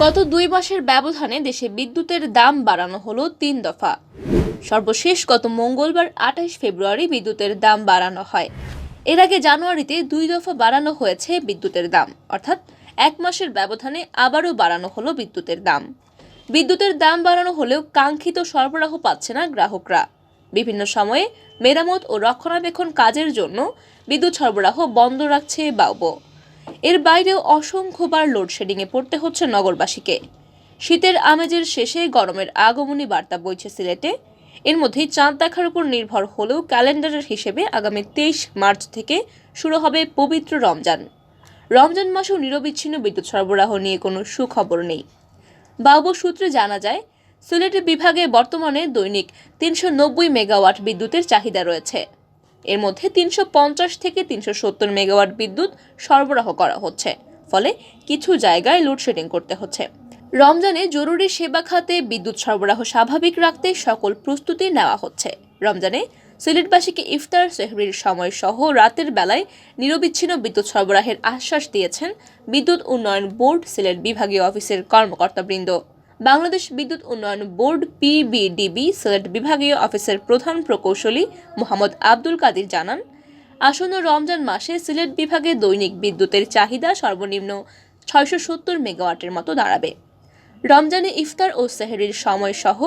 গত 2 মাসের ব্যবধানে দেশে বিদ্যুতের দাম বাড়ানো হলো 3 দফা। সর্বশেষ গত মঙ্গলবার 28 ফেব্রুয়ারি বিদ্যুতের দাম বাড়ানো হয়। এর আগে জানুয়ারিতে 2 দফা বাড়ানো হয়েছে বিদ্যুতের দাম, অর্থাৎ 1 মাসের ব্যবধানে আবারও বাড়ানো হলো বিদ্যুতের দাম। বিদ্যুতের দাম বাড়ানো হলেও কাঙ্ক্ষিত সরবরাহ পাচ্ছে না গ্রাহকরা। বিভিন্ন সময়ে মেরামত ও রক্ষণাবেক্ষণ কাজের জন্য বিদ্যুৎ সরবরাহ বন্ধ রাখছে বাউবো। এর বাইরেও অসংখ্যবার লোডশেডিংয়ে পড়তে হচ্ছে নগরবাসীকে। শীতের আমেজের শেষে গরমের আগমনী বার্তা বইছে সিলেটে। এর মধ্যেই চাঁদ দেখার উপর নির্ভর হলেও ক্যালেন্ডারের হিসেবে আগামী 23 মার্চ থেকে শুরু হবে পবিত্র রমজান। রমজান মাসেও নিরবিচ্ছিন্ন বিদ্যুৎ সরবরাহ নিয়ে কোনো সুখবর নেই। বাউবো সূত্রে জানা যায়, সিলেট বিভাগে বর্তমানে দৈনিক 390 মেগাওয়াট বিদ্যুতের চাহিদা রয়েছে। এর মধ্যে 350 থেকে 370 মেগাওয়াট বিদ্যুৎ সরবরাহ করা হচ্ছে, ফলে কিছু জায়গায় লোডশেডিং করতে হচ্ছে। রমজানে জরুরি সেবা খাতে বিদ্যুৎ সরবরাহ স্বাভাবিক রাখতে সকল প্রস্তুতি নেওয়া হচ্ছে। রমজানে সিলেটবাসীকে ইফতার সেহরির সময় সহ রাতের বেলায় নিরবিচ্ছিন্ন বিদ্যুৎ সরবরাহের আশ্বাস দিয়েছেন বিদ্যুৎ উন্নয়ন বোর্ড সিলেট বিভাগীয় অফিসের কর্মকর্তাবৃন্দ। বাংলাদেশ বিদ্যুৎ উন্নয়ন বোর্ড পিবিডিবি সিলেট বিভাগীয় অফিসের প্রধান প্রকৌশলী মোহাম্মদ আব্দুল কাদির জানান, আসন্ন রমজান মাসে সিলেট বিভাগে দৈনিক বিদ্যুতের চাহিদা সর্বনিম্ন 670 মেগাওয়াটের মতো দাঁড়াবে। রমজানে ইফতার ও সেহরির সময় সহ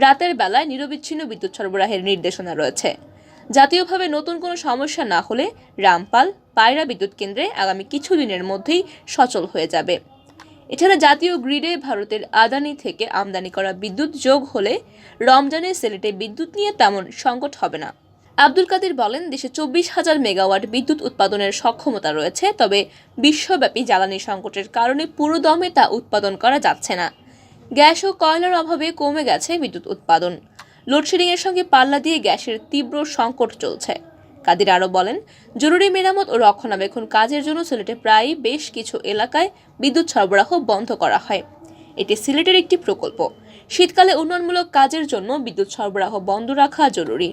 রাতের বেলায় নিরবিচ্ছিন্ন বিদ্যুৎ সরবরাহের নির্দেশনা রয়েছে। জাতীয়ভাবে নতুন কোনো সমস্যা না হলে রামপাল পায়রা বিদ্যুৎ কেন্দ্রে আগামী কিছুদিনের মধ্যেই সচল হয়ে যাবে। এছাড়া জাতীয় গ্রিডে ভারতের আদানি থেকে আমদানি করা বিদ্যুৎ যোগ হলে রমজানে সিলেটে বিদ্যুৎ নিয়ে তেমন সংকট হবে না। আব্দুল কাদির বলেন, দেশে 24,000 মেগাওয়াট বিদ্যুৎ উৎপাদনের সক্ষমতা রয়েছে, তবে বিশ্বব্যাপী জ্বালানি সংকটের কারণে পুরো দমে তা উৎপাদন করা যাচ্ছে না। গ্যাস ও কয়লার অভাবে কমে গেছে বিদ্যুৎ উৎপাদন। লোডশেডিংয়ের সঙ্গে পাল্লা দিয়ে গ্যাসের তীব্র সংকট চলছে। কাদির আরও বলেন, জরুরি মেরামত ও রক্ষণাবেক্ষণ কাজের জন্য সিলেটে প্রায় বেশ কিছু এলাকায় বিদ্যুৎ সরবরাহ বন্ধ করা হয়। এটি সিলেটের একটি প্রকল্প। শীতকালে উন্নয়নমূলক কাজের জন্য বিদ্যুৎ সরবরাহ বন্ধ রাখা জরুরি।